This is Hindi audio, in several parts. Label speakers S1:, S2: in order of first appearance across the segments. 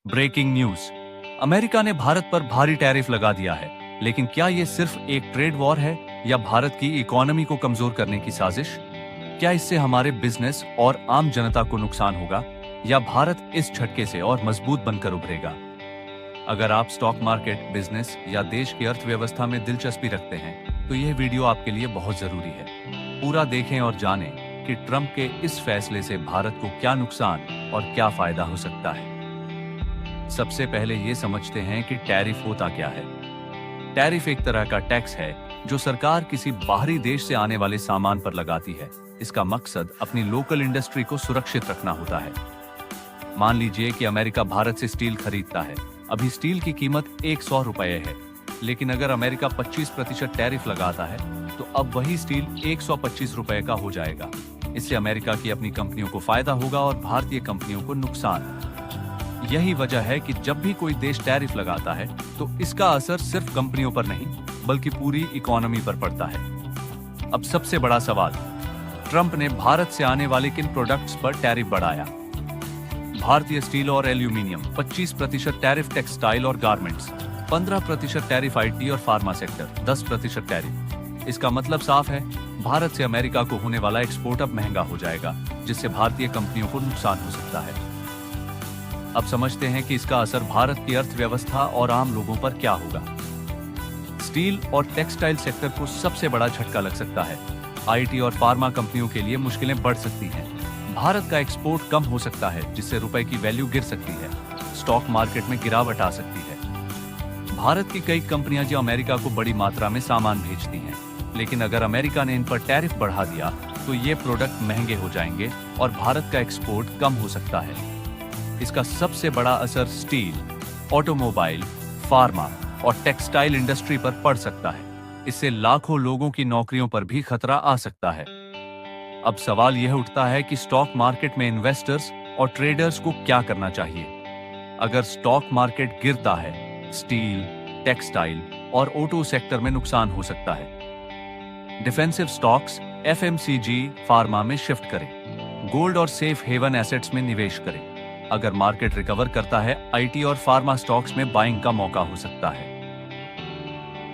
S1: Breaking news. अमेरिका ने भारत पर भारी टैरिफ लगा दिया है, लेकिन क्या ये सिर्फ एक ट्रेड वॉर है या भारत की इकोनॉमी को कमजोर करने की साजिश? क्या इससे हमारे बिजनेस और आम जनता को नुकसान होगा या भारत इस झटके से और मजबूत बनकर उभरेगा? अगर आप स्टॉक मार्केट, बिजनेस या देश की अर्थव्यवस्था में दिलचस्पी रखते हैं, तो यह वीडियो आपके लिए बहुत जरूरी है। पूरा देखें और जानें कि ट्रंप के इस फैसले से भारत को क्या नुकसान और क्या फायदा हो सकता है। सबसे पहले ये समझते हैं कि टैरिफ होता क्या है। टैरिफ एक तरह का टैक्स है जो सरकार किसी बाहरी देश से आने वाले सामान पर लगाती है। इसका मकसद अपनी लोकल इंडस्ट्री को सुरक्षित रखना होता है। मान लीजिए कि अमेरिका भारत से स्टील खरीदता है। अभी स्टील की कीमत 100 रुपए है, लेकिन अगर अमेरिका 25% टैरिफ लगाता है तो अब वही स्टील 125 रुपए का हो जाएगा। इससे अमेरिका की अपनी कंपनियों को फायदा होगा और भारतीय कंपनियों को नुकसान। यही वजह है कि जब भी कोई देश टैरिफ लगाता है तो इसका असर सिर्फ कंपनियों पर नहीं बल्कि पूरी इकोनॉमी पर पड़ता है। अब सबसे बड़ा सवाल, ट्रंप ने भारत से आने वाले किन प्रोडक्ट्स पर टैरिफ बढ़ाया? भारतीय स्टील और एल्यूमिनियम 25% टैरिफ, टेक्सटाइल और गारमेंट्स 15% टैरिफ, आईटी और फार्मा सेक्टर 10% टैरिफ। इसका मतलब साफ है, भारत से अमेरिका को होने वाला एक्सपोर्ट अब महंगा हो जाएगा, जिससे भारतीय कंपनियों को नुकसान हो सकता है। अब समझते हैं कि इसका असर भारत की अर्थव्यवस्था और आम लोगों पर क्या होगा। स्टील और टेक्सटाइल सेक्टर को सबसे बड़ा झटका लग सकता है। आईटी और फार्मा कंपनियों के लिए मुश्किलें बढ़ सकती हैं। भारत का एक्सपोर्ट कम हो सकता है, जिससे रुपए की वैल्यू गिर सकती है। स्टॉक मार्केट में गिरावट आ सकती है। भारत की कई कंपनियां जो अमेरिका को बड़ी मात्रा में सामान भेजती हैं, लेकिन अगर अमेरिका ने इन पर टैरिफ बढ़ा दिया तो ये प्रोडक्ट महंगे हो जाएंगे और भारत का एक्सपोर्ट कम हो सकता है। इसका सबसे बड़ा असर स्टील, ऑटोमोबाइल, फार्मा और टेक्सटाइल इंडस्ट्री पर पड़ सकता है। इससे लाखों लोगों की नौकरियों पर भी खतरा आ सकता है। अब सवाल यह उठता है कि स्टॉक मार्केट में इन्वेस्टर्स और ट्रेडर्स को क्या करना चाहिए। अगर स्टॉक मार्केट गिरता है, स्टील, टेक्सटाइल और ऑटो सेक्टर में नुकसान हो सकता है। डिफेंसिव स्टॉक्स, एफएमसीजी, फार्मा में शिफ्ट करें। गोल्ड और सेफ हेवन एसेट्स में निवेश करें। अगर मार्केट रिकवर करता है, आईटी और फार्मा स्टॉक्स में बाइंग का मौका हो सकता है।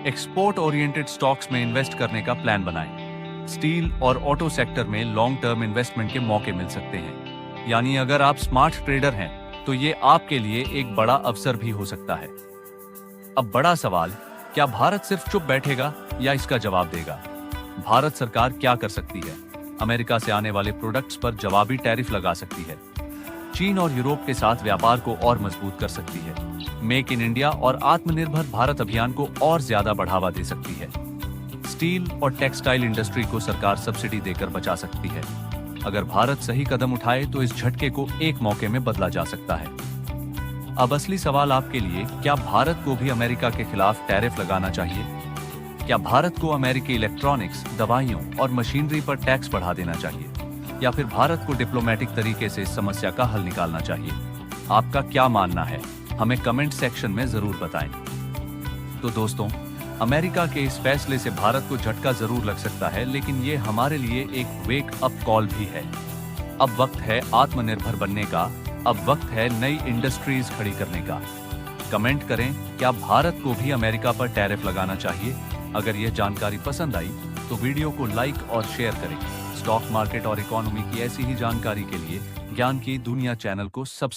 S1: एक्सपोर्ट ओरिएंटेड स्टॉक्स में इन्वेस्ट करने का प्लान बनाएं। स्टील और ऑटो सेक्टर में लॉन्ग टर्म इन्वेस्टमेंट के मौके मिल सकते हैं। यानी अगर आप स्मार्ट ट्रेडर हैं तो ये आपके लिए एक बड़ा अवसर भी हो सकता है। अब बड़ा सवाल, क्या भारत सिर्फ चुप बैठेगा या इसका जवाब देगा? भारत सरकार क्या कर सकती है? अमेरिका से आने वाले प्रोडक्ट्स पर जवाबी टैरिफ लगा सकती है। चीन और यूरोप के साथ व्यापार को और मजबूत कर सकती है। मेक इन इंडिया और आत्मनिर्भर भारत अभियान को और ज्यादा बढ़ावा दे सकती है। स्टील और टेक्सटाइल इंडस्ट्री को सरकार सब्सिडी देकर बचा सकती है। अगर भारत सही कदम उठाए तो इस झटके को एक मौके में बदला जा सकता है। अब असली सवाल आपके लिए, क्या भारत को भी अमेरिका के खिलाफ टैरिफ लगाना चाहिए? क्या भारत को अमेरिकी इलेक्ट्रॉनिक्स, दवाइयों और मशीनरी पर टैक्स बढ़ा देना चाहिए, या फिर भारत को डिप्लोमेटिक तरीके से इस समस्या का हल निकालना चाहिए? आपका क्या मानना है, हमें कमेंट सेक्शन में जरूर बताएं। तो दोस्तों, अमेरिका के इस फैसले से भारत को झटका जरूर लग सकता है, लेकिन ये हमारे लिए एक वेक अप कॉल भी है। अब वक्त है आत्मनिर्भर बनने का। अब वक्त है नई इंडस्ट्रीज खड़ी करने का। कमेंट करें, क्या भारत को भी अमेरिका पर टैरिफ लगाना चाहिए? अगर यह जानकारी पसंद आई तो वीडियो को लाइक और शेयर करें। स्टॉक मार्केट और इकोनॉमी की ऐसी ही जानकारी के लिए ज्ञान की दुनिया चैनल को सब्सक्राइब